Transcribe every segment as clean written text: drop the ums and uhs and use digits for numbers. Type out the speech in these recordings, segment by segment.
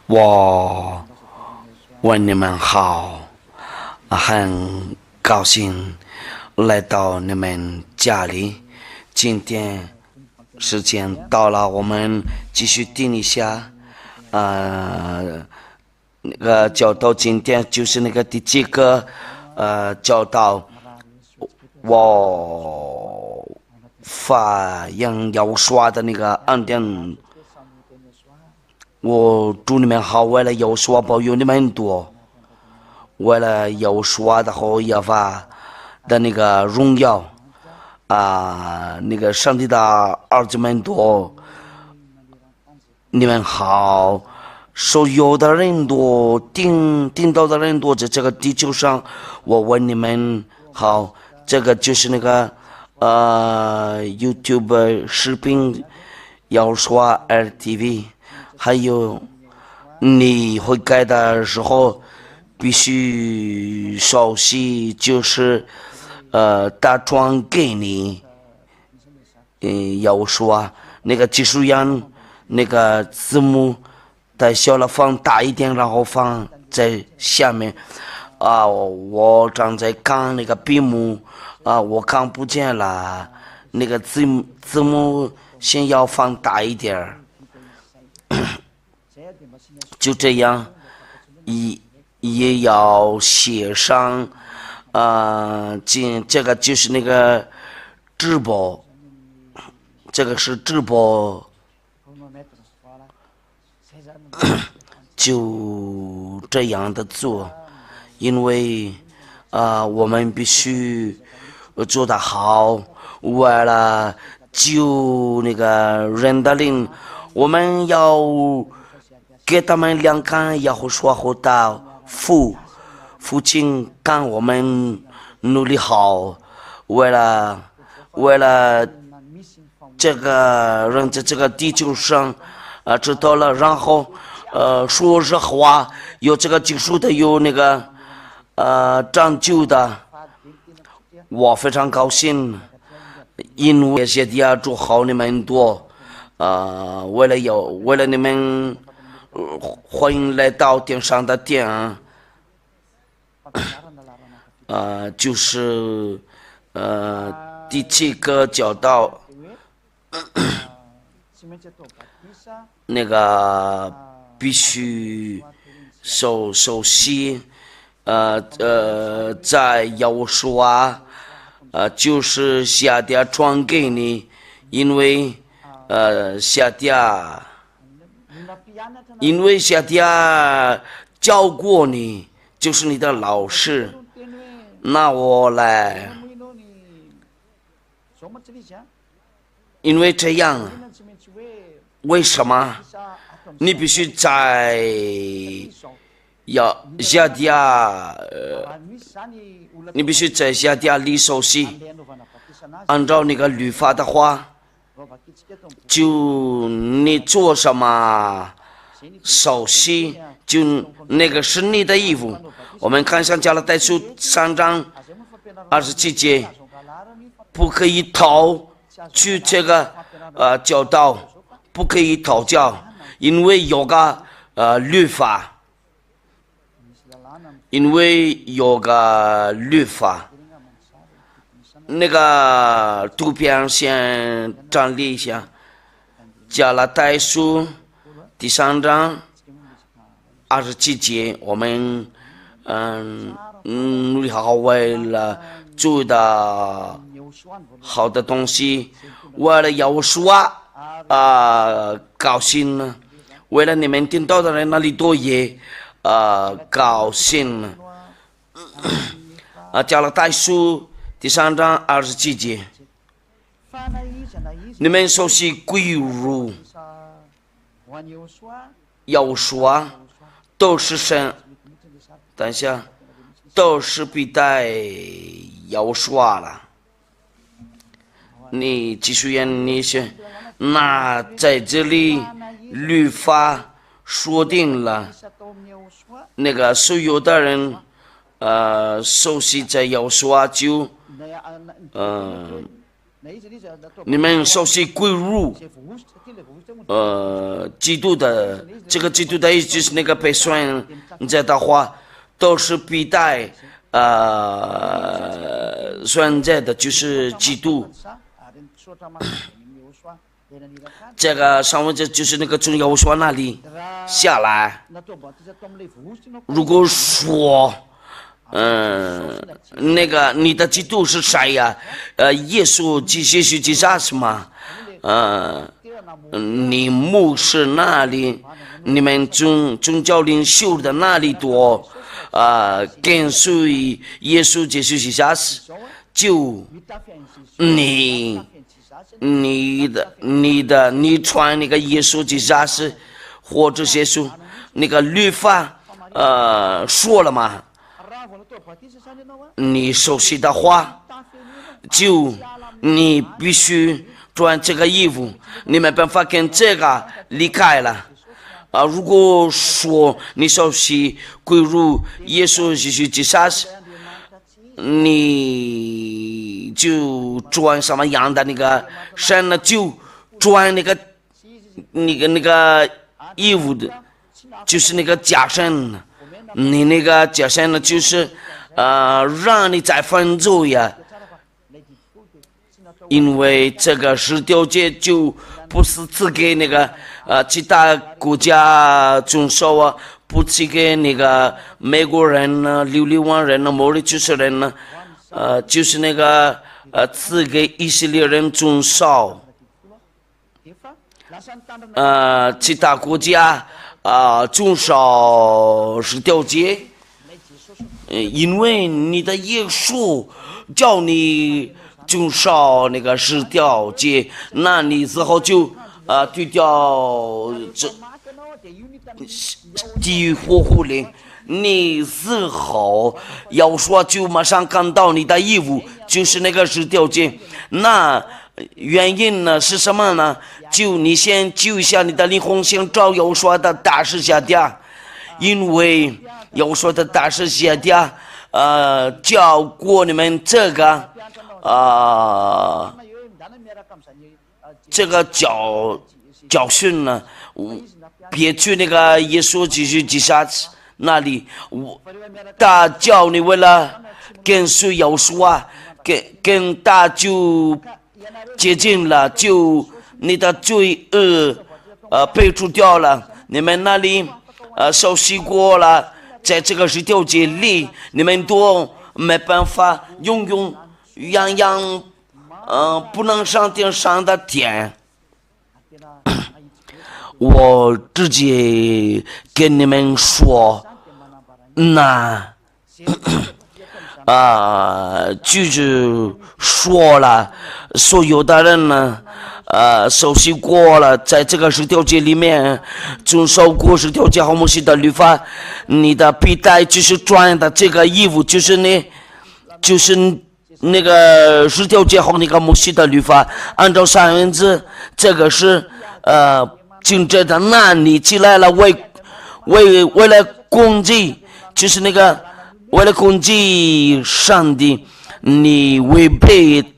我问你们好，很高兴来到你们家里。今天时间到了，我们继续听一下，那个教导今天就是那个第几个教导，我发扬要刷的那个恩典。我祝你们好，为了要刷保佑你们多，为了要刷的和耶和华的那个荣耀那个上帝的儿子们多，你们好。所有的人多，听到的人多，在这个地球上，我问你们好，这个就是那个YouTube 视频要刷 RTV。还有，你会改的时候必须熟悉，就是打传给你，要说那个技术员那个字幕太小了，放大一点，然后放在下面。我正在看那个屏幕我看不见了，那个字幕先要放大一点。就这样，也要写上，这个就是那个直播，这个是直播，就这样的做，因为我们必须做得好，为了救那个人的灵，我们要给他们两看，要说好的父亲看我们努力好，为了这个人在这个地球上知道了，然后说实话，有这个技术的，有那个长久的，我非常高兴，因为谢谢祝好你们多，为了你们。欢迎来到电商的店就是第七个教导，那个必须熟悉，在要说就是下点传给你，因为下点。因为夏天教过你，就是你的老师。那我来，因为这样，为什么你必须在夏天你必须在夏天里熟悉，按照那个律法的话。就你做什么熟悉，就那个是你的义务。我们看向加拉太书3章27节，不可以逃去这个教导，不可以逃教，因为有个律法，那个图片先整理一下，加拉太书第3章27节，我们努力好，为了做的好的东西，为了要说高兴呢，为了你们听到的人那里多也高兴呢。加拉太书第3章27节，你们熟悉归入要说都是神，等一下都是必带要说了。你继续演那些，那在这里律法说定了，那个所有的人熟悉在要说就你们熟悉归入基督的这个基督的意思就是那个被选择的话，都是必带选择的，就是基督。这个上文就是那个从耶和华那里下来。如果说那个你的基督是谁呀？耶稣基督是吗？你牧师那里，你们宗教领袖的那里多跟随耶稣基督就你传那个耶稣基督或者耶稣那个律法说了嘛？你熟悉的话，就你必须穿这个衣服，你没办法跟这个离开了。如果说你熟悉归入耶稣基督，你就穿什么样的那个身呢？就穿那个衣服的，就是那个假身。你那个假身呢，就是让你再分走呀。因为这个十条诫就不是赐给那个其他国家遵守啊，不赐给那个美国人呢、60万人呢、毛里求斯人呢，就是那个赐给以色列人遵守。其他国家遵守十条诫，因为你的耶稣叫你遵守那个十条诫，那你之后就对掉这地狱火湖里，你之后要说就马上看到你的义务，就是那个十条诫。那原因呢是什么呢？就你先救一下你的灵魂，先找要说的大师下跌，因为要说的大师下跌教过你们这个这个教训呢，别去那个耶稣基督那里，他教你为了跟随耶稣跟他就接近了，就你的罪恶被除掉了，你们那里熟悉过了，在这个十条诫里，你们都没办法样样不能上天上的天。我直接跟你们说，那就是说了，所有的人呢熟悉过了，在这个十条诫里面遵守过十条诫和摩西的律法，你的必带就是穿的这个衣服，就是那个十条诫和那个摩西的律法，按照三文治，这个是紧接着那你起来了，为了攻击，就是那个为了攻击上帝，你违背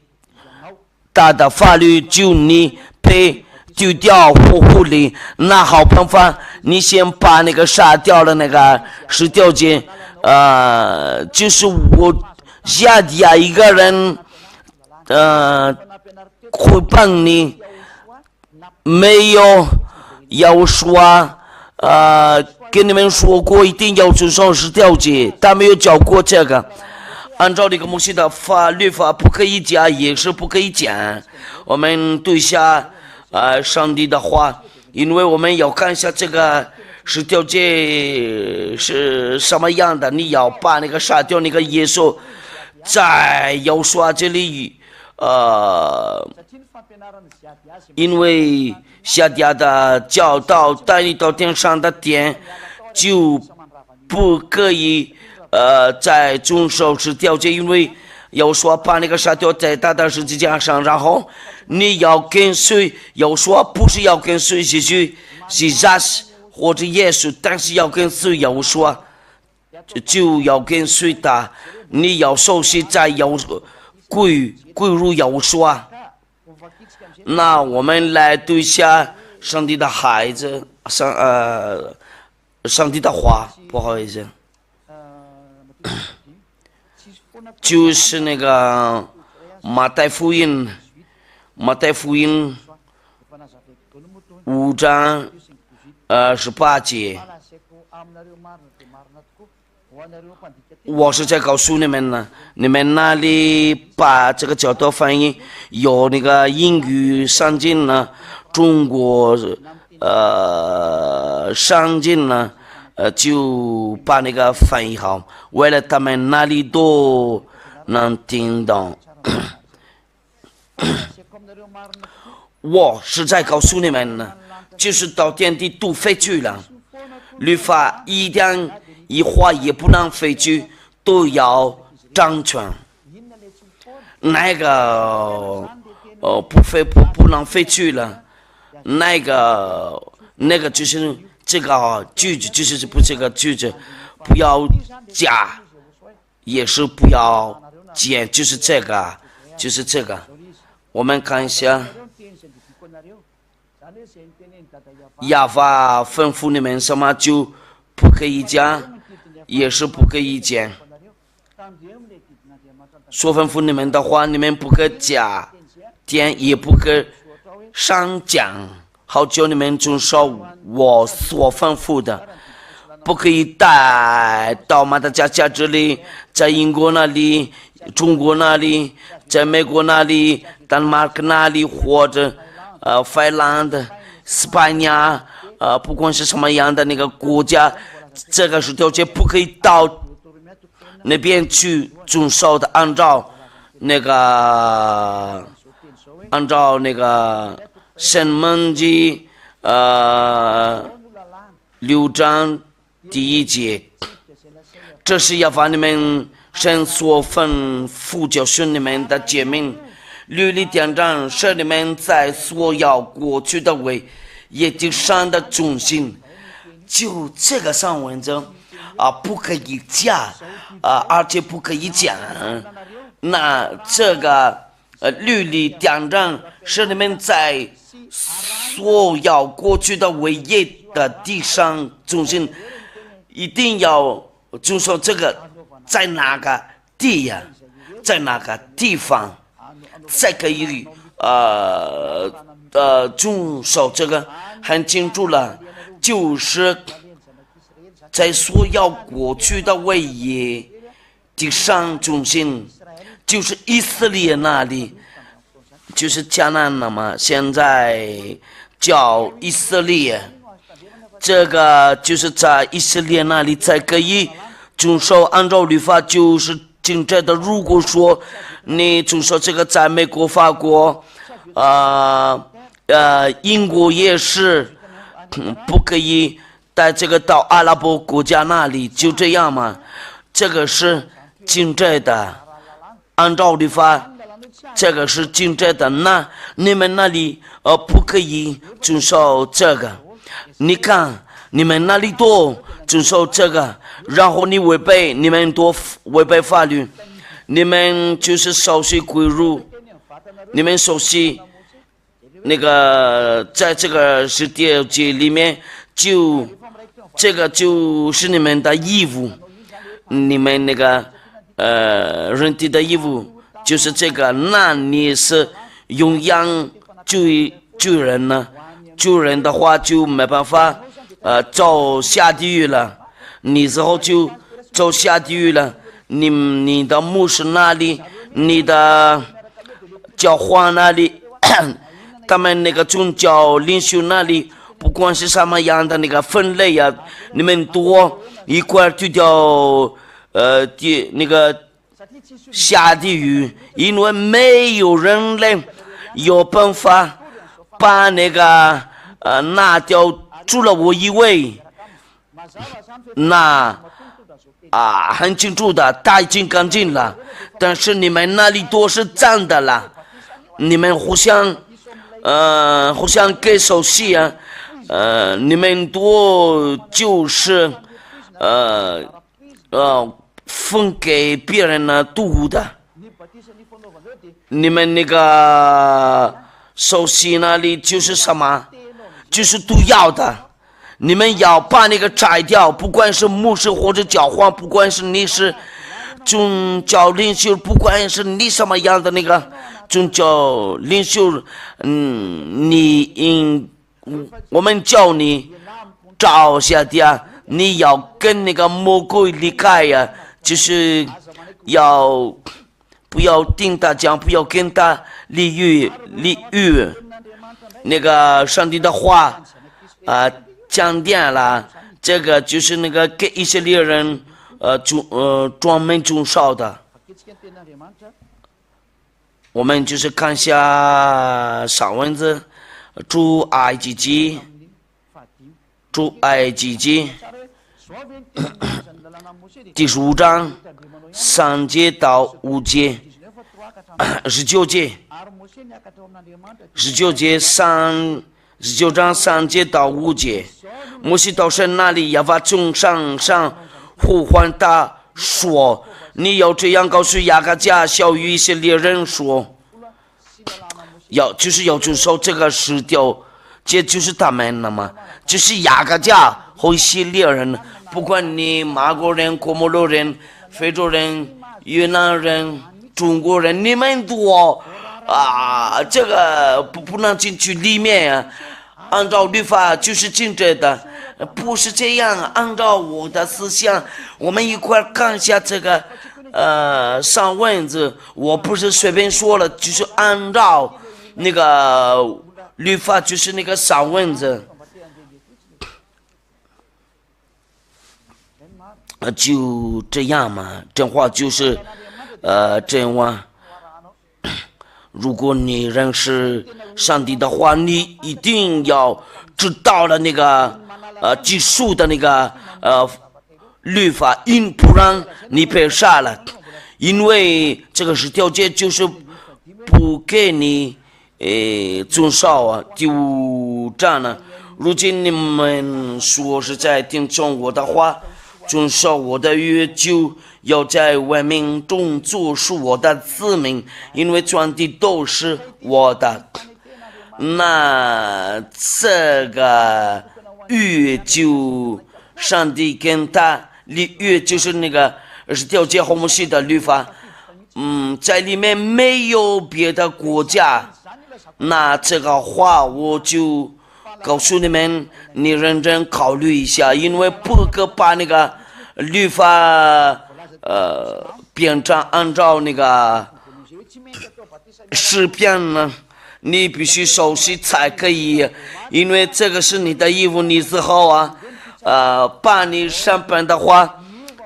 他的法律，就你被丢掉火湖里。那好办法，你先把那个杀掉了那个十条诫，就是我下底下一个人会帮你，没有要说跟你们说过一定要遵守十条诫，他没有教过这个。按照那个摩西的律法不可以加，也是不可以减。我们对下上帝的话，因为我们要看一下这个十条诫是什么样的。你要把那个杀掉那个耶稣，在要说这里因为下跌的教导带你到天上的殿，就不可以在遵守十条诫，因为要说把那个杀掉在他的十字架上，然后你要跟随，要说不是要跟随耶稣或者耶稣，但是要跟随要说就要跟随他，你要熟悉在要归入要说。那我们来读一下上帝的孩子，上帝的话，不好意思，就是那个马太福音5章28节。我是在告诉你们呢，你们那里把这个教导翻译有那个英语上进呢，中国上进呢，就把那个翻译好，为了他们那里都能听懂。我是在告诉你们呢，就是到天地都废去了，律法一点一划也不能废去，都要掌权。那个不能废去了，那个就是这个句子，就是不这个句子，不要加，也是不要减，就是这个。我们看一下，亚法吩咐你们什么就不可以加，也是不可以减。说吩咐你们的话，你们不可加减，也不可上降，好叫你们遵守我所吩咐的。不可以带到马达加斯加这里，在英国那里、中国那里、在美国那里、丹麦那里，或者芬兰、西班牙，不管是什么样的那个国家，这个是条件，不可以到那边去遵守的，按照那个申命记6章第1节，这是要把你们神所吩咐教训你们的诫命，律例典章，使你们在所要过去的位也地上的中心。就这个上文章不可以加而且不可以减。那这个律例典章使你们在所要过去的位也的地上中心，一定要遵守这个，在哪个地呀，在哪个地方才可以遵守这个，很清楚了，就是在所要过去的位也地上中心，就是以色列那里，就是迦南了嘛，现在叫以色列。这个就是在以色列那里才可以遵守，按照律法就是真正的。如果说你遵守这个，在美国、法国、英国也是，不可以带这个到阿拉伯国家那里，就这样嘛。这个是真正的，按照律法，这个是真正的。那你们那里不可以遵守这个。你看，你们那里多遵守这个，然后你们多违背法律，你们就是熟悉归入，你们熟悉那个，在这个是第2节里面，这个就是你们的义务，你们那个人体的义务就是这个。那你是永远救人呢？救人的话就没办法走下地狱了，你之后就走下地狱了。你的牧师那里，你的教皇那里，他们那个宗教领袖那里，不管是什么样的那个分类呀，你们多一块去掉那个下地狱，因为没有人类有办法把那个拿掉，除了我一位。那很清楚的，他已经干净了，但是你们那里都是脏的了，你们互相给熟悉啊，你们都就是分给别人呢毒的，你们那个熟悉那里就是什么？就是毒药的。你们要把那个摘掉，不管是牧师或者教皇，不管是你是宗教领袖，不管是你什么样的那个宗教领袖，我们叫你照下的，你要跟那个魔鬼离开呀，就是要不要听他讲，不要跟他理喻那个上帝的话讲点了，这个就是那个给以色列人专门种烧的。我们就是看下上文字，出埃及记第15章3节到5节，19章3节到5节，摩西到神那里，亚法从山上呼唤他说：“你要这样告诉雅各家小以色列人说，就是要遵守这个10条，这就是他们了嘛，就是雅各家和以色列人，不管你马国人、哥莫罗人、非洲人、越南人、中国人，你们都这个不能进去里面啊。按照律法就是禁止的，不是这样。按照我的思想，我们一块看一下这个上文字，我不是随便说了，就是按照那个律法，就是那个上文字，就这样嘛。这话就是这话。如果你认识上帝的话，你一定要知道了那个技术的那个律法，不然你被杀了。因为这个10条诫就是不给你遵守啊，就这样了。如今你们说是在听从我的话，遵守我的约，就要在万民中做属我的子民，因为全地都是我的。那这个约就上帝跟他立约，就是那个10条诫和摩西的律法，在里面没有别的国家。那这个话我就告诉你们，你认真考虑一下，因为不可把那个律法变成按照那个诗篇呢，你必须熟悉才可以，因为这个是你的义务，你之后把你上班的话，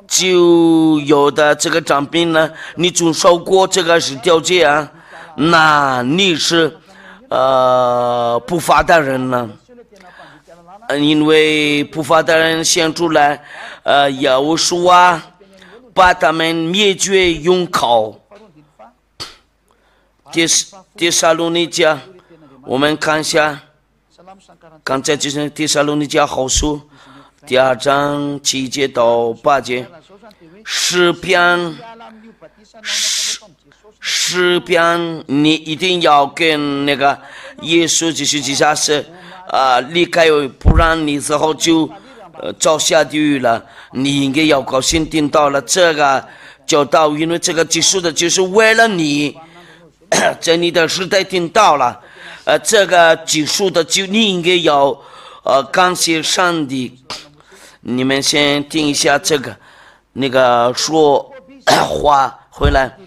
就有的这个长兵呢，你遵守过这个10条诫啊，那你是不法的人呢。因为不法的人显出来，耶和华把他们灭绝用口。帖撒罗尼迦，我们看一下，刚才就是帖撒罗尼迦后书第2章7节到8节，诗篇你一定要跟那个耶稣基督下是离开，不然你之后就遭下地狱了。你应该要高兴听到了这个教导，因为这个结束的就是为了你，在你的时代听到了这个结束的，就你应该要感谢上帝。你们先听一下这个那个说话回来。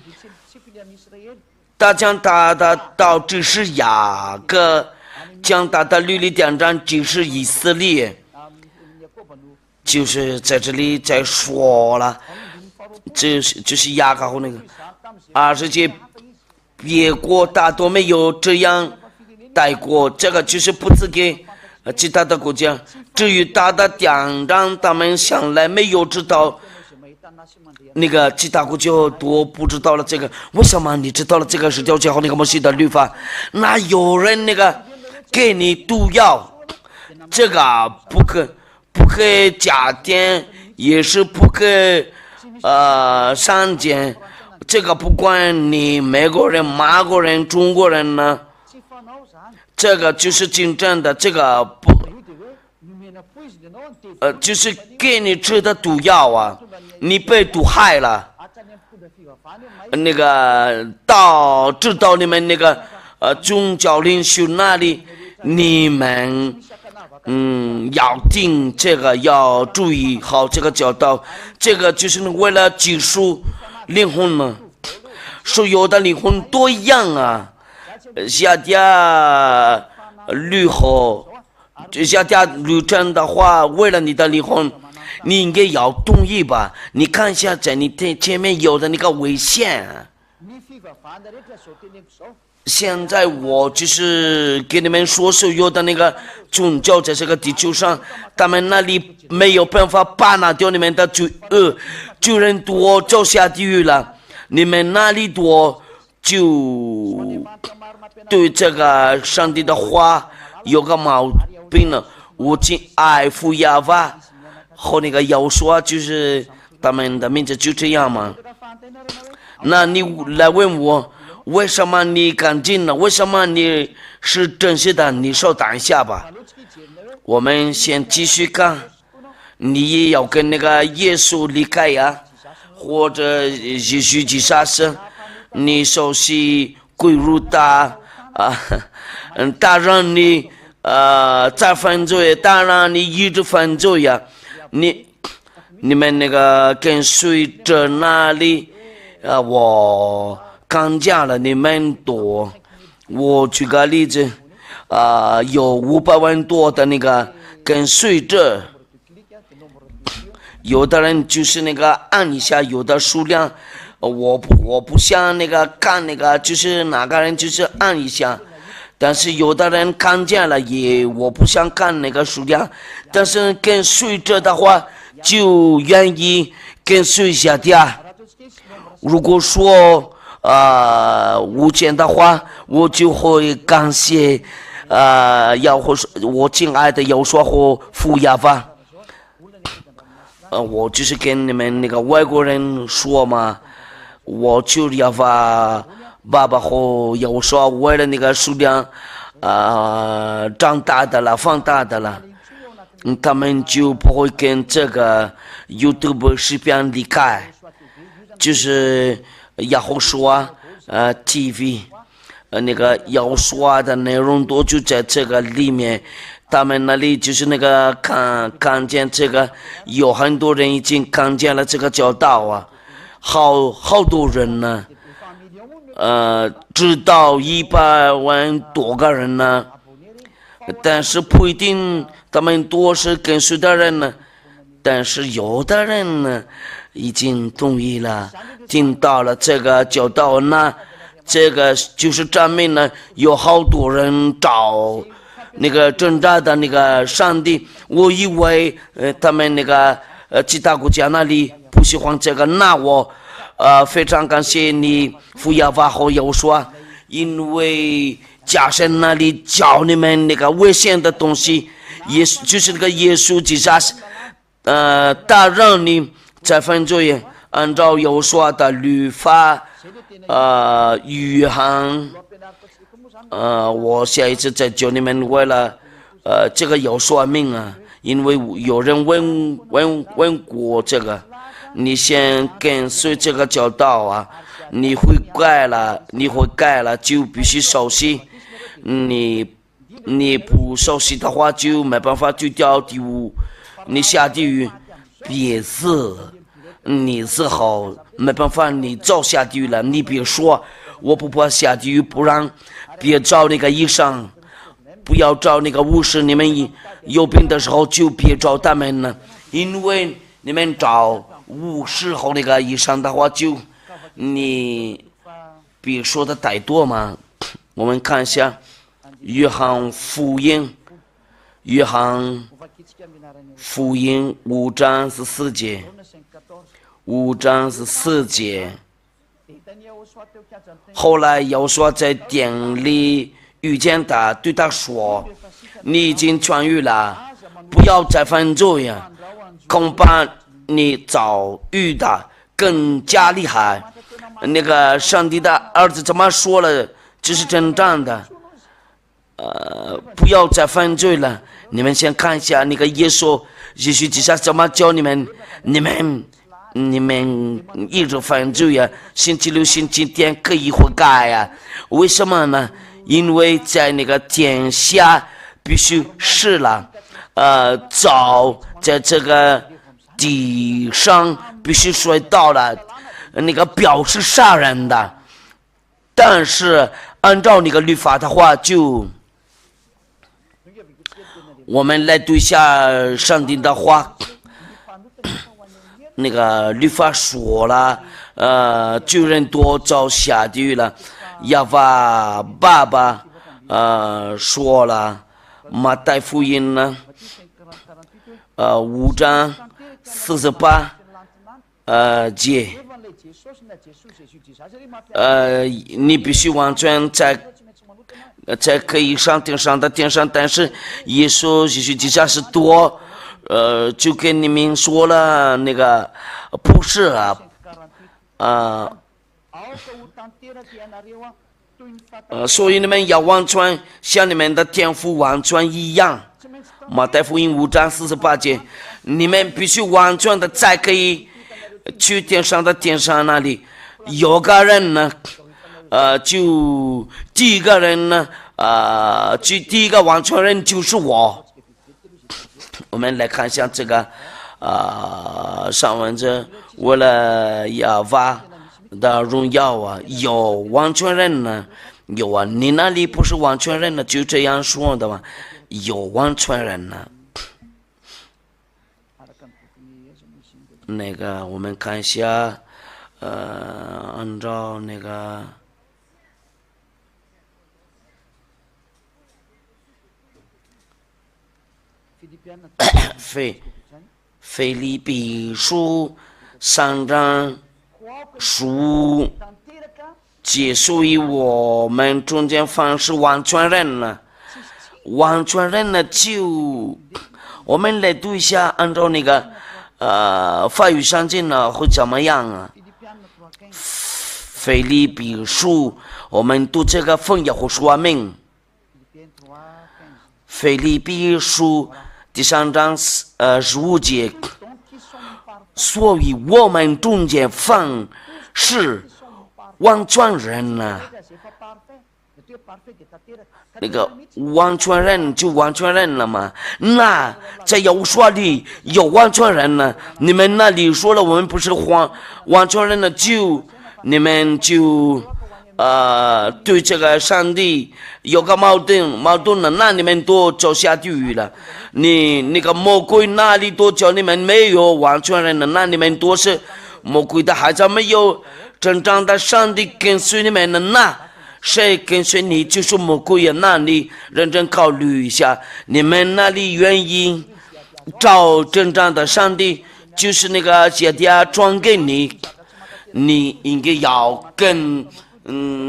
他将他的道指示雅各，将他的律例典章指示以色列，就是在这里在说了，就是雅各和那个20节，别国大多没有这样带过，这个就是不只给其他的国家。至于他的典章，他们向来没有知道。那个其他国家都不知道了这个，为什么你知道了这个10条诫和那个摩西的律法？那有人那个给你毒药，这个不可加添，也是不可删减。这个不管你美国人、马国人、中国人呢，这个就是真正的，这个不，就是给你吃的毒药啊，你被毒害了。那个知道你们那个宗教领袖那里，你们要听这个，要注意好这个教导，这个就是为了结束灵魂嘛。所有的灵魂都一样啊，下家旅后，下家旅程的话，为了你的灵魂，你应该要同意吧？你看一下，在你前面有的那个危险。现在我就是给你们说，所有的那个宗教在这个地球上，他们那里没有办法把拿掉你们的罪恶，罪人多就下地狱了。你们那里多就对这个上帝的话有个毛病了。我敬爱父亚法和那个耶稣啊，就是他们的名字就这样嘛。那你来问我，为什么你干净了？为什么你是真实的？你稍等一下吧，我们先继续看。你也要跟那个耶稣离开呀，或者也许自杀时，你熟悉归入他当然你在犯罪，当然你一直犯罪呀。你们那个跟随着那里我刚讲了你们多，我举个例子有500万多的那个跟随者，有的人就是那个按一下，有的数量我不像那个看那个就是哪个人就是按一下，但是有的人看见了也我不想看那个数量，但是跟随者的话就愿意跟随下的。如果说无钱的话，我就会感谢我敬爱的耶稣和父亚法。我就是跟你们那个外国人说嘛，我就要把爸爸和耶稣为了那个数量长大的了，放大的了，他们就不会跟这个 YouTube 视频离开，就是耶稣TV 那个耶稣的内容都就在这个里面。他们那里就是那个看见这个，有很多人已经看见了这个教导啊，好多人呢，知道100万多个人呢，但是不一定他们都是跟随的人呢，但是有的人呢已经同意了，听到了这个教导呢，这个就是证明了有好多人找那个挣扎的那个上帝。我以为他们那个其他国家那里不喜欢这个，那我非常感谢你父亚法和耶稣，因为家神那里教你们那个危险的东西，就是那个耶稣自杀他让你在犯罪，按照耶稣的律法约翰我下一次再教你们为了这个有说明啊，因为有人问过这个，你先跟随这个教导啊，你会改了就必须熟悉，你不熟悉的话就没办法去掉地狱，你下地狱别死，你死后没办法，你早下地狱了，你别说我不怕下地狱，不然别找那个医生，不要找那个护士，你们有病的时候就别找他们了，因为你们找护士和那个医生的话，就你别说的太多嘛。我们看一下约翰福音5章14节，5章14节。后来耶稣在店里遇见他，对他说：“你已经痊愈了，不要再犯罪呀！恐怕你遭遇的更加厉害。”那个上帝的儿子怎么说了？这是真正的。不要再犯罪了。你们先看一下那个耶稣基督怎么教你们，你们一直犯罪呀，星期六、星期天可以悔改呀？为什么呢？因为在那个天下必须死了，早在这个地上必须摔倒了，那个表示杀人的。但是按照那个律法的话，就我们来读一下上帝的话。那个律法说了，罪人多遭下地狱了。亚法爸爸说了，马太福音呢5章48节，你必须完全才可以上天上的天上，但是耶稣基督是多。就跟你们说了，那个不是所以你们要完全像你们的天父完全一样。马太福音5章48节，你们必须完全的才可以去天上的天上那里。有个人呢，就第一个人呢，第一个完全人就是我。我们来看一下这个上文字，为了亚法的荣耀有完全人呢，有啊，你那里不是完全人呢，就这样说的嘛，有完全人呢。那个我们看一下，按照那个。腓立比书3章15节，所以我们中间凡是完全人呢，就我们来读一下，按照那个法语上经呢会怎么样啊？腓立比书，我们读这个翻译和说明。腓立比书第3章15节，所以我们中间凡是完全人呢，那个完全人就完全人了嘛。那在有说里有完全人呢，你们那里说了我们不是完全人呢，就你们就对这个上帝有个矛盾了，那你们都走下地狱了。你那个魔鬼那里都叫你们没有完全人了，那你们都是魔鬼的孩子，没有真正的上帝跟随你们了，那谁跟随你就是魔鬼呀？那你认真考虑一下，你们那里愿意找真正的上帝，就是那个姐弟转给你，你应该要跟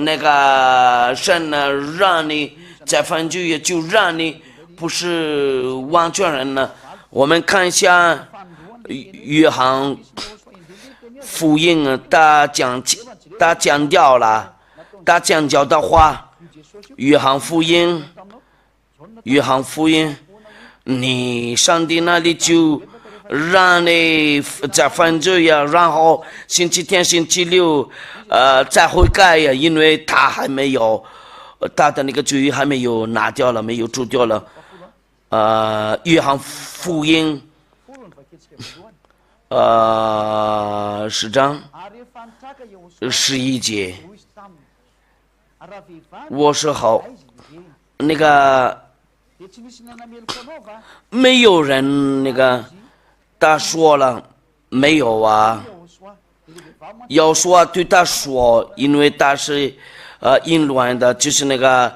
那个神呢，让你在犯罪也就让你不是完全人呢。我们看一下约翰福音他讲掉了，他讲教的话，约翰福音，你上帝那里就让你在犯罪呀，然后星期天、星期六再悔改呀，因为他还没有他的那个罪还没有拿掉了，没有除掉了。约翰福音10章11节，我说好，那个没有人那个他说了没有啊？要说对他说，因为他是淫乱的，就是那个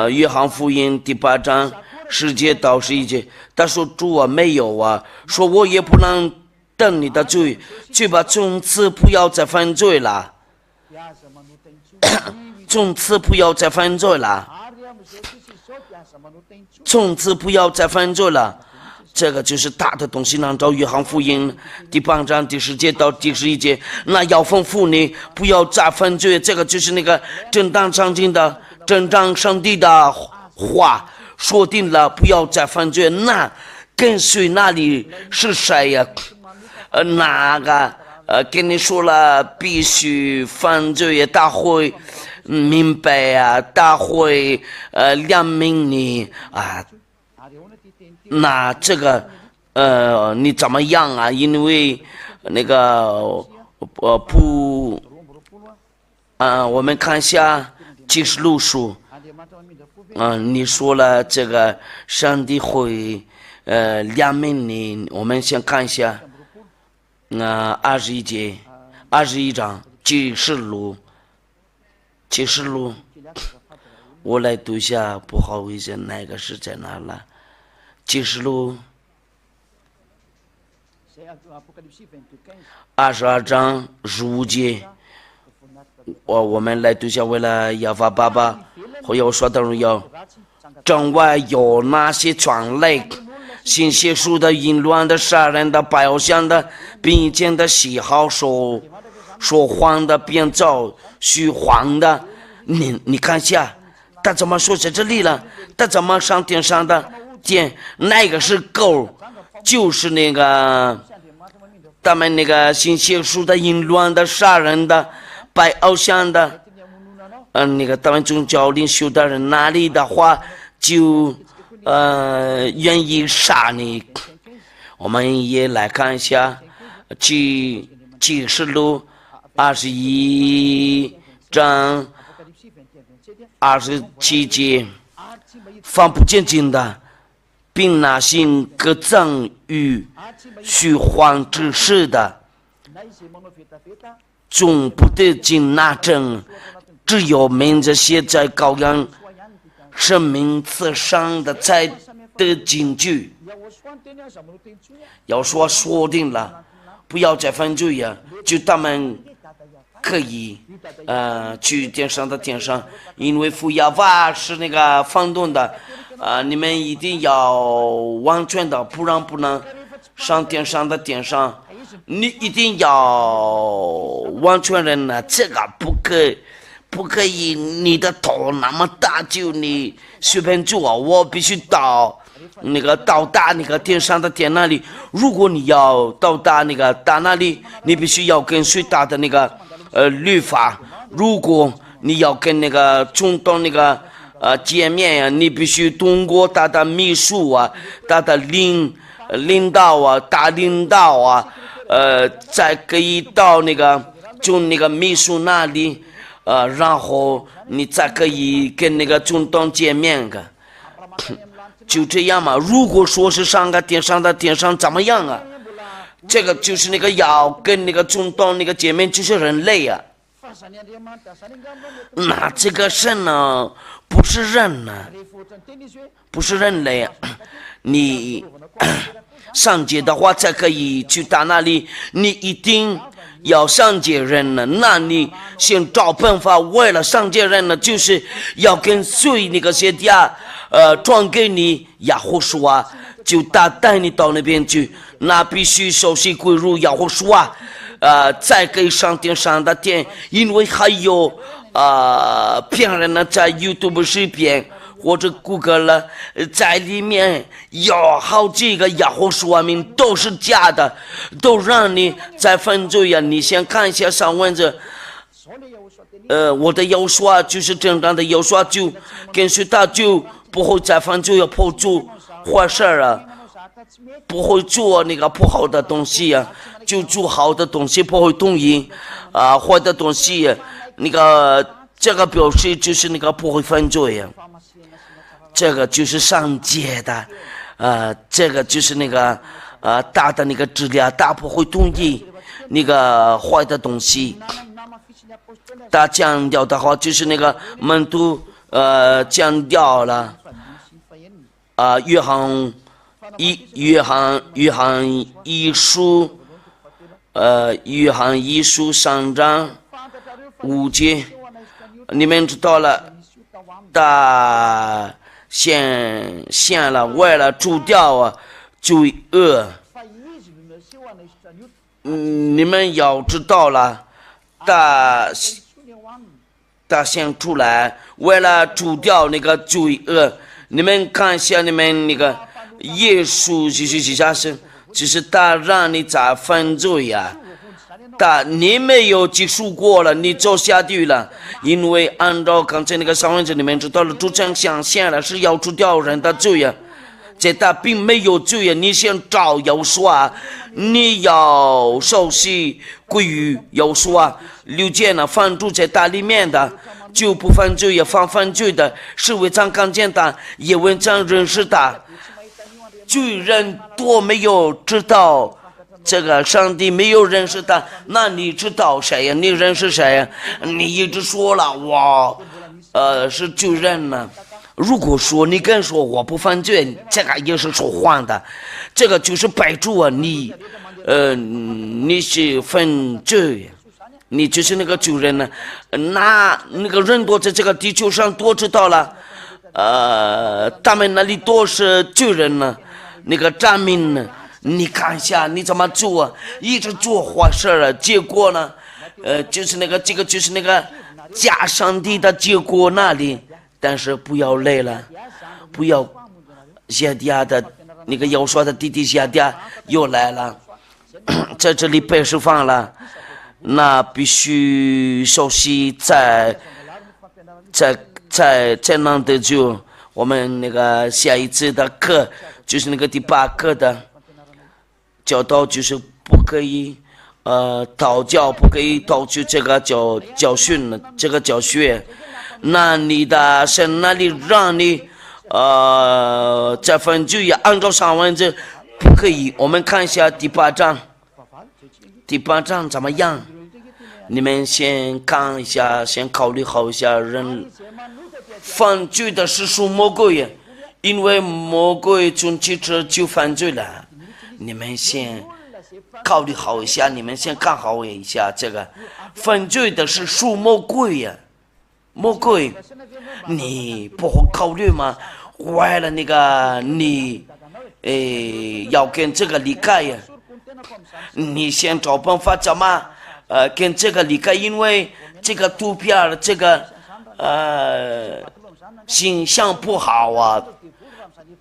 约翰福音第8章10节到11节，他说主啊没有啊，说我也不能等你的罪，去吧，从此不要再犯罪了，从此不要再犯罪了，从此不要再犯罪了。这个就是大的东西，按照约翰福音第8章第10节到第11节，那要吩咐你不要再犯罪，这个就是那个正当上帝的话说定了，不要再犯罪，那跟随那里是谁呀？哪个跟你说了必须犯罪呀？他会明白呀，他会亮明你啊。那这个你怎么样啊？因为那个我们看一下启示录书。你说了这个上帝会亮明你，我们先看一下21章启示录，我来读一下，不好意思，那个是在哪了？启示录22章15节，我们来读一下，为了亚法爸爸和要说的荣耀，整外有那些传类信邪术的、淫乱的、杀人的、拜偶像的、并肩的、喜好说谎的、编造虚谎的，你看一下，他怎么说在这里了？他怎么上天上的天？那个是狗，就是那个他们那个信邪术的、淫乱的、杀人的、拜偶像的，那个他们宗教领袖的人那里的话就愿意杀你。我们也来看一下启示录21章27节，凡不见经的，并那行各赠与虚谎之事的，总不得进那证，只有名字写在羔羊生命册上的才得进去。要说定了，不要再犯罪呀，就他们可以去天上的天上，因为父亚法是那个放动的你们一定要完全的，不然不能上天上的天上。你一定要完全人呢，这个不可以，你的头那么大就你随便做，我必须到达那个天上的天那里。如果你要到达那个大那里，你必须要跟随他的那个律法。如果你要跟那个总统那个见面呀，你必须通过他的秘书啊，他的领导啊，大领导啊，才可以到那个就那个秘书那里。然后你才可以跟那个总统见面的，就这样嘛。如果说是上个天上的天上怎么样啊？这个就是那个要跟那个总统那个见面，就是人类啊。那这个神呢，不是人呢，不是人类啊。你上街的话才可以去到那里，你一定要上街人呢，那你先找办法，为了上街人呢，就是要跟随那个些家转给你雅胡书啊，就带你到那边去，那必须熟悉归入雅胡书啊，再给上天上的天，因为还有骗人呢，在 YouTube 视频或者谷歌了，在里面有好几个雅胡说明都是假的，都让你在犯罪呀。你先看一下上文字，我的有说就是正当的有说，就跟随他就不会再犯罪，不做坏事啊，不会做那个不好的东西啊，就做好的东西，不会动因坏的东西，那个这个表示就是那个不会犯罪呀。这个就是上街的，这个就是那个大的那个质量，大不会同意那个坏的东西。他强调的话就是那个门徒强调了约翰一书3章5节，你们知道了，他献了，为了除掉罪恶。你们要知道了，他献出来，为了除掉那个罪恶，你们看一下你们那个耶稣就是几下是，就是他让你在犯罪呀。你没有结束过了，你就下地狱了。因为按照刚才那个上文字里面知道了，主张想象了是要除掉人的罪呀，这他并没有罪呀。你想找耶稣啊，你要熟悉归于耶稣啊，了解呢，犯住在他里面的就不犯罪也犯罪的，是为常看见他，也为常认识他。罪人多没有知道。这个上帝没有认识他，那你知道谁呀？你认识谁呀？你一直说了我，是罪人呢。如果说你跟说我不犯罪，这个也是说谎的，这个就是摆住啊你，你是犯罪，你就是那个罪人呢。那个人多在这个地球上多知道了，他们那里多是罪人呢，那个证明呢。你看一下你怎么做啊？一直做坏事啊，结果呢？就是那个这个就是那个假上帝的结果那里。但是不要累了，不要夏迪亚的那个要说的弟弟夏迪亚又来了，在这里被释放了，那必须熟悉在能得救。我们那个下一次的课就是那个第8课的。教导就是不可以，祷教不可以导去这个教训了，这个教学，那你的神那里让你，这份就也按照上文字不可以。我们看一下第8章，第8章怎么样？你们先看一下，先考虑好一下，人犯罪的是属魔鬼，因为魔鬼从起初就犯罪了。你们先考虑好一下，你们先看好一下这个犯罪的是属魔鬼呀，魔鬼，你不会考虑吗？坏了那个你，要跟这个离开呀，你先找办法怎么跟这个离开，因为这个图片这个形象不好啊。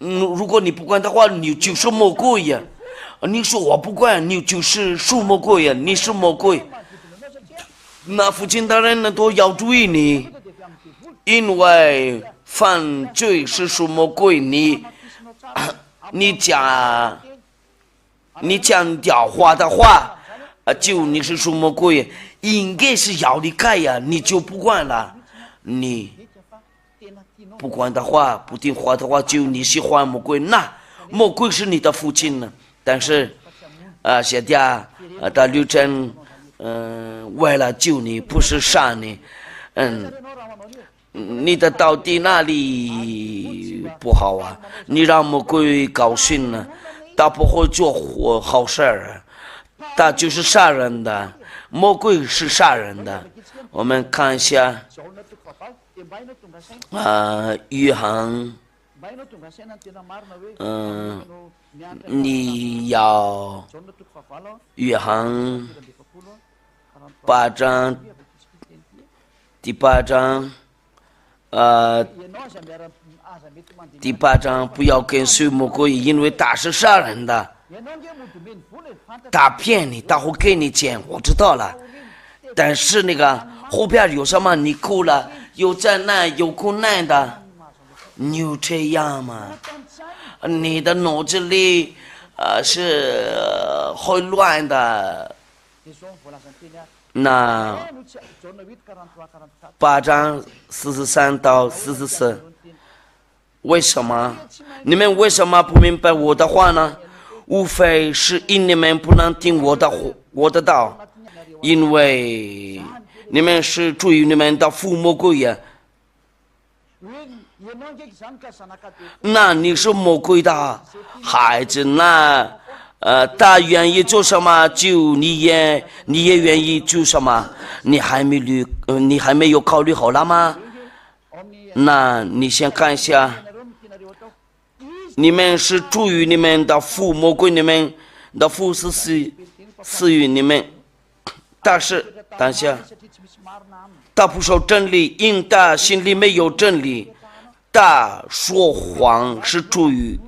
如果你不管的话，你就是魔鬼呀。你说我不管，你就是属魔鬼呀，你是魔鬼。那父亲大人呢都要注意你，因为犯罪是属魔鬼，你讲掉话的话，就你是属魔鬼，应该是要离开呀，你就不管了，你不管的话，不听话的话，就你喜欢魔鬼，那魔鬼是你的父亲呢。但是，现在的流程，为了救你，不是杀你，你的到底哪里不好啊？你让魔鬼高兴了，他不会做好事儿，他就是杀人的，魔鬼是杀人的。我们看一下，约翰。你要约翰8章第8章，第8章不要跟随魔鬼，因为他是杀人的，他骗你，他会给你钱，我知道了。但是那个后边有什么？你哭了，有灾难，有困难的。你有这样吗？你的脑子里是会乱的。那8章43到44，为什么？你们为什么不明白我的话呢？无非是因你们不能听我的道，因为你们是出于你们的父魔鬼呀。那你是魔鬼的孩子，那他愿意做什么，就你也愿意做什么？你还没有考虑好了吗？那你先看一下，你们是出于你们的父魔鬼，你们的父是赐予你们，但是等下他不受真理，因他心里没有真理。大说谎是出于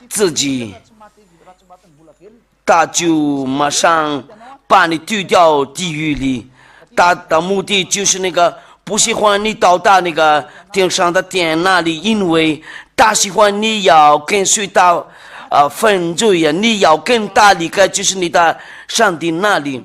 自己，他就马上把你丢掉地狱里。他的目的就是那个不喜欢你到达那个天上的殿那里，因为他喜欢你要跟随到犯罪呀，你要跟他离开，就是你的上帝那里。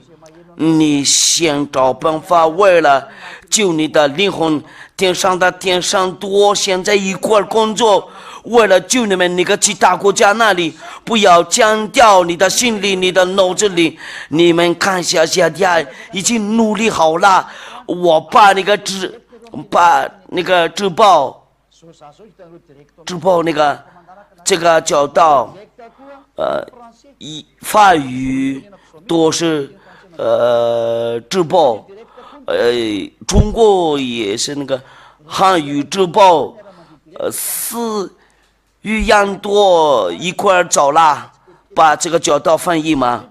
你先找办法，为了救你的灵魂，天上多现在一块工作，为了救你们那个其他国家那里，不要降掉你的心里，你的脑子里。你们看一下下底已经努力好了，我把那个直报那个这个教导，法语都是直报，中国也是那个汉语直报，4语言多一块找啦，把这个教导翻译嘛。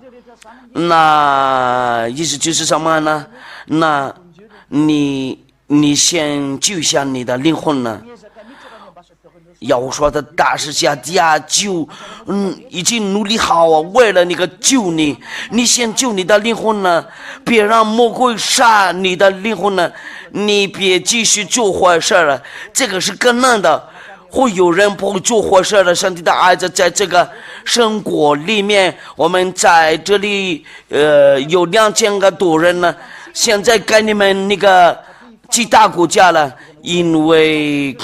那意思就是什么呢？那你先救一下你的灵魂呢？要说的大师下家就已经努力好啊，为了那个救你，你先救你的灵魂呢，别让魔鬼杀你的灵魂呢，你别继续做坏事了，这个是更难的。会有人不会做坏事的，上帝的孩子在这个生活里面，我们在这里有2000个多人呢，现在给你们那个其他国家了，因为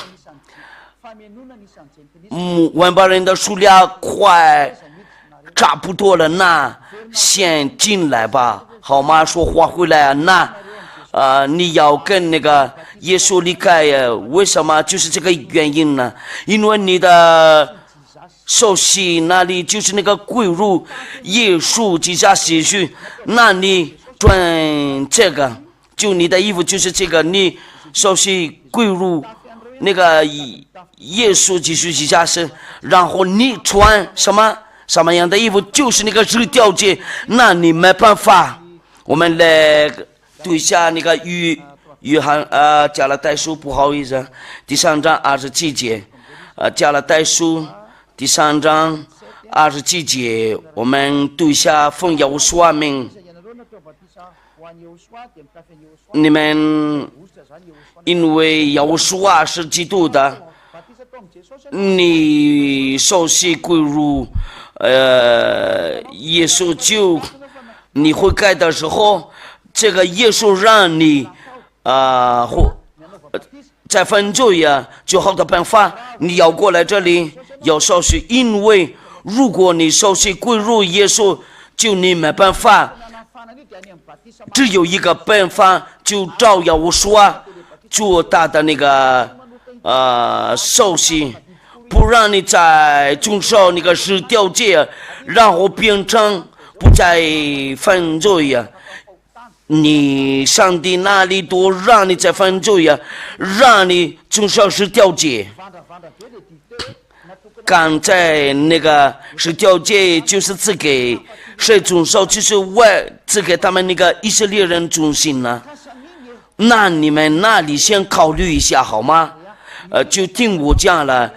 外邦人的数量快差不多了，那先进来吧，好吗？说话回来啊，那你要跟那个耶稣离开呀？为什么？就是这个原因呢？因为你的手心那里就是那个归入耶稣基督血血，那你穿这个，就你的衣服就是这个，你手心归入那个耶稣基督基督身，然后你穿什么样的衣服，就是那个是条件，那你没办法。我们来读一下那个约翰加拉太书，不好意思，第3章27节，加拉太书第3章27节，我们读一下奉耶和华名。你们因为耶和华是基督的，你受洗归入耶稣就你悔改的时候，这个耶稣让你在犯罪呀，最好的办法你要过来这里要受洗，因为如果你受洗归入耶稣，就你没办法，只有一个办法，就照耶和华做他的那个受洗，不让你再遵守那个十条诫，然后变成不再犯罪呀。你上帝那里多让你在犯罪呀，让你遵守十条诫。刚才那个十条诫就是赐给谁遵守，就是赐给他们那个以色列人遵行呢。那你们那里先考虑一下好吗？就听我讲了。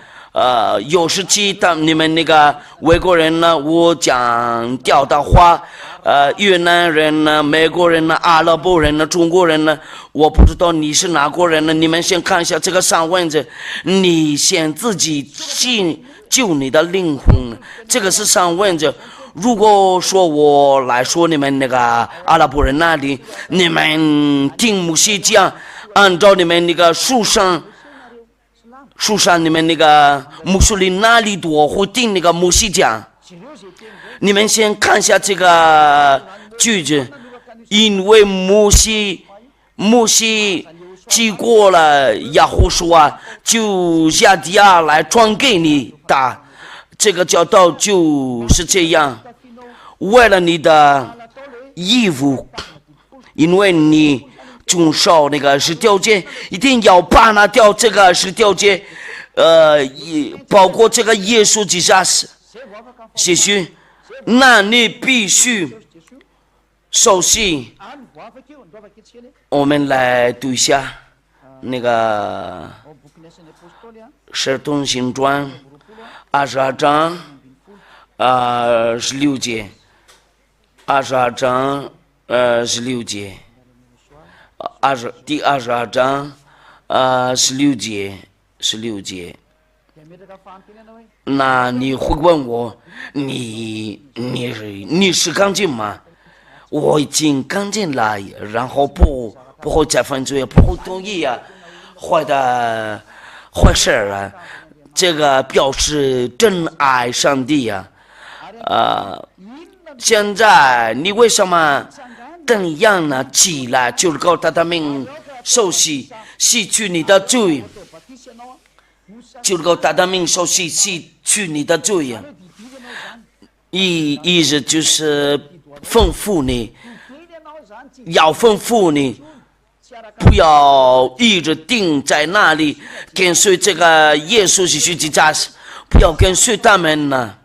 有时期你们那个外国人呢，我讲掉的话，越南人呢，美国人呢，阿拉伯人呢，中国人呢，我不知道你是哪国人呢。你们先看一下这个上文字，你先自己救你的灵魂，这个是上文字。如果说我来说你们那个阿拉伯人那里，你们听牧师讲，按照你们那个书上你们那个穆斯林那里多会听那个牧师讲，你们先看一下这个句子，因为摩西经过了耶和华，就下地下来传给你的这个教导就是这样，为了你的义务，因为你遵守那个十条诫，一定要把那条这个十条诫，包括这个耶稣基督血血，那你必须受洗。我们来读一下那个使徒行传22章16节，22章16节，第22章16节。那你会问我，你是干净吗？我已经干净了，然后不会再犯罪，不会同意坏事啊。这个表示真爱上帝现在你为什么怎样呢？起来就是告他的命受洗，洗去你的罪。就是告他的命受洗，洗去你的罪意思就是吩咐你，要吩咐你，不要一直定在那里跟随这个耶稣是十字架，不要跟随他们呢。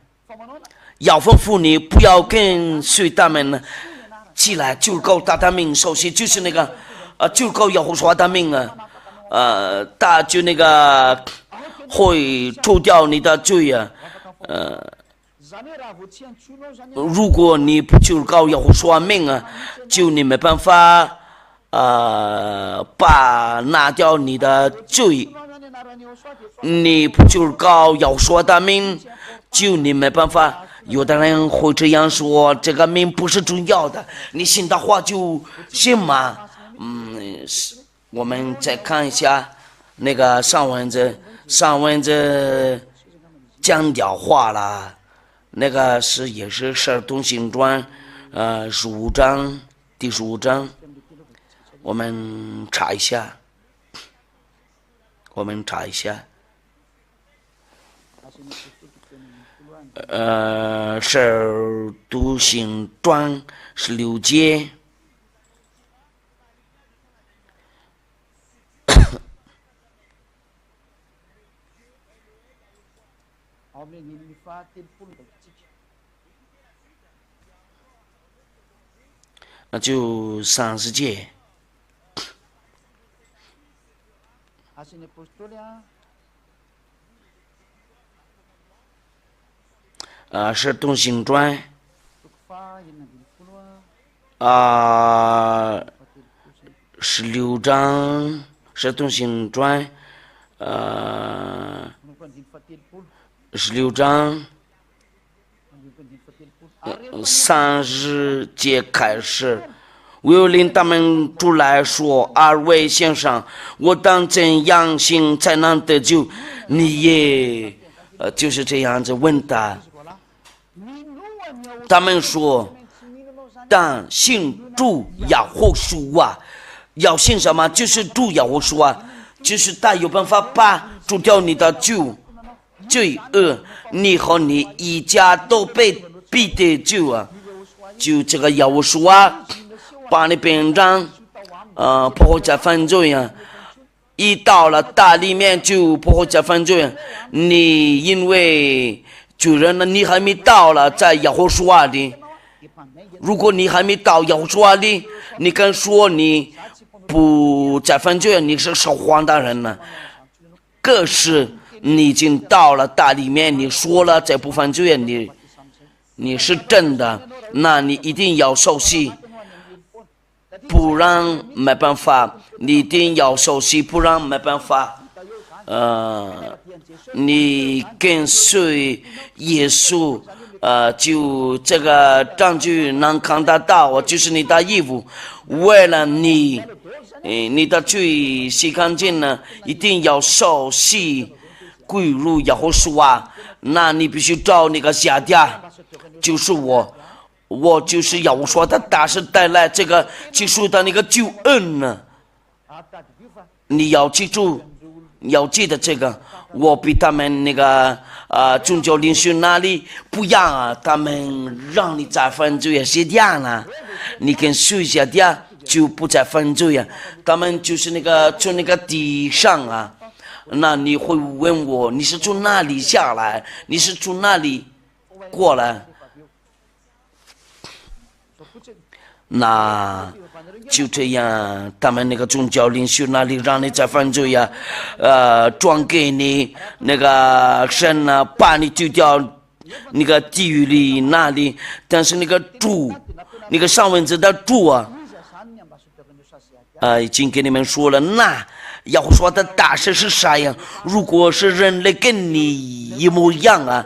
要吩咐你不要跟随他们呢，起来就告他的命受洗，就是那个就告耶和华的命他就那个会除掉你的罪如果你不就告耶和华命就你没办法拿掉你的罪。你不就告耶和华的命，就你没办法。有的人会这样说，这个命不是重要的，你信的话就信嘛。我们再看一下那个上文字讲掉话了，那个也是使徒行传15章第15章，我们查一下。使徒行传16节。那就30节。使徒行传16章，使徒行传16章30节开始，我又领他们出来说：“2位先生，我当怎样行才能得救？”你也就是这样子问他。他们说：“但信主耶和华要信什么？就是主耶和华，就是他有办法把除掉你的罪恶，你和你一家都必得救就这个耶和华把你变成不会再犯罪一到了大里面就不会再犯罪你因为主人呢，你还没到了在耶和华里。如果你还没到耶和华里，你敢说你不再犯罪，你是说谎的人呢。可是你已经到了大里面，你说了再不犯罪，你是真的，那你一定要受洗，不然没办法。你一定要受洗，不然没办法。你跟随耶稣，就这个证据能看得到，就是你的义务。为了你的罪洗干净呢，一定要受洗归入耶和华。那你必须找那个下家，就是我就是耶和华的大使带来这个基督的那个救恩呢。你要记住。要记得这个，我比他们那个宗教领袖那里不一样他们让你再犯罪是这样你跟随下的就不再犯罪他们就是那个从那个地上那你会问我，你是从哪里下来？你是从哪里过来？那就这样，他们那个宗教领袖那里让你再犯罪呀，转给你那个神啊，把你丢掉那个地狱里那里。但是那个主，那个上文字的主啊，已经给你们说了，那要说的大事是啥呀？如果是人类跟你一模一样啊，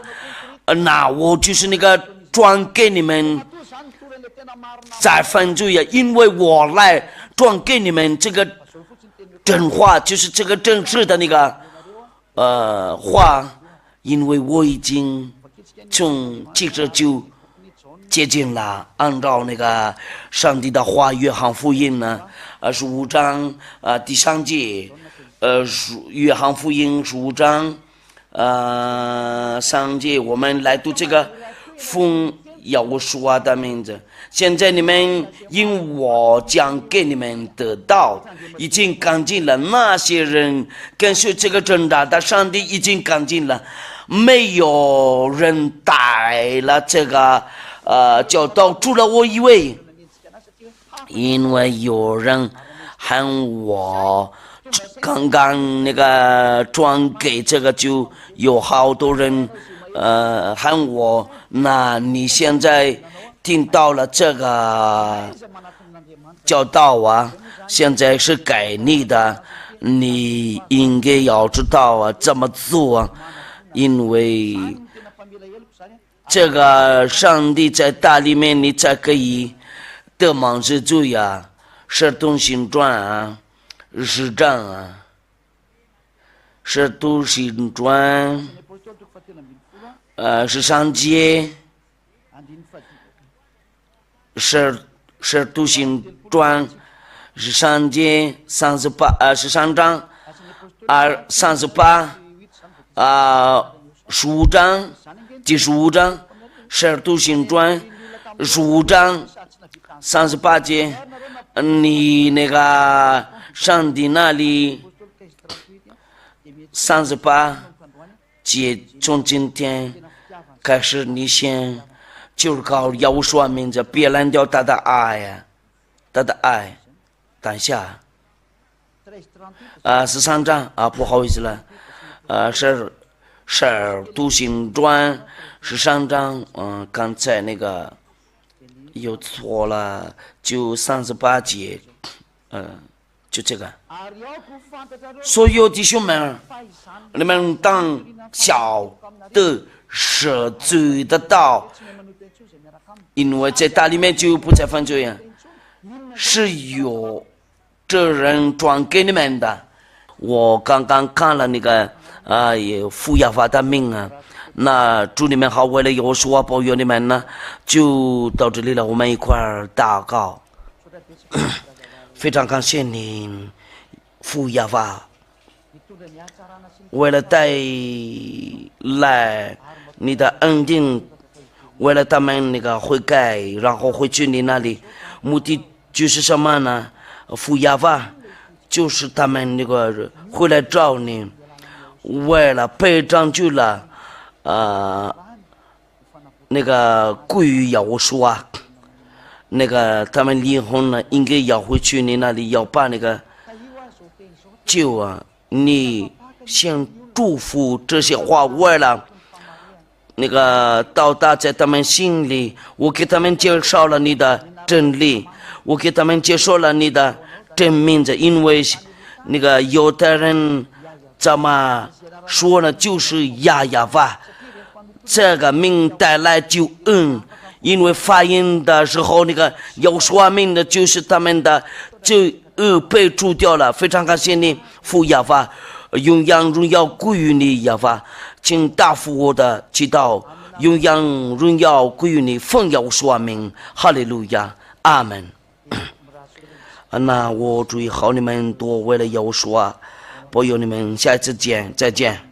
那我就是那个转给你们。再犯罪呀，因为我来转给你们这个真话，就是这个真实的那个话，因为我已经从记者就接近了，按照那个上帝的话，约翰福音呢，15章第3节，约翰福音15章3节，我们来读这个奉耶和华的名字。现在你们因我将给你们得到，已经干净了。那些人跟随这个真大的上帝已经干净了，没有人带了这个教导，除了我一位。因为有人喊我刚刚那个转给这个，就有好多人喊我，那你现在听到了这个教导啊，现在是给你的，你应该要知道啊，怎么做啊，因为这个上帝在大里面，你才可以得蒙是罪啊，使徒行传啊，10章啊，使徒行传13节。使徒行传13节13章3815章第15章，使徒行传15章38节，你那个上帝那里38节，从今天开始你先就是靠耶和华名字，别拦掉他的爱呀，他的爱。等一下，13章不好意思了，使徒行传13章，刚才那个有错了，就38节，就这个。所有弟兄们，你们当晓得赦罪的道。因为在大里面就不再犯罪啊，是有这人转给你们的。我刚刚看了那个福亚法的命啊，那祝你们好，为了有说保佑你们呢，就到这里了，我们一块儿祷告。非常感谢你，福亚法，为了带来你的恩典。为了他们那个悔改，然后回去你那里，目的就是什么呢？福亚法就是他们那个回来找你，为了被拯救了，那个归于耶和华，那个他们离婚了，应该要回去你那里，要把那个救啊！你先祝福这些话，为了。那个到达在他们心里，我给他们介绍了你的真理，我给他们介绍了你的真名字，因为那个有的人怎么说呢，就是亚法这个名带来救恩，因为发音的时候那个要说明的就是他们的罪恶被除掉了。非常感谢你，父亚法，永扬荣耀归于你，亚法。请答复我的祈祷，永扬荣耀归于你，奉耶和华名，哈利路亚，阿门。那我祝好你们多为了耶和华，保佑你们，下一次见，再见。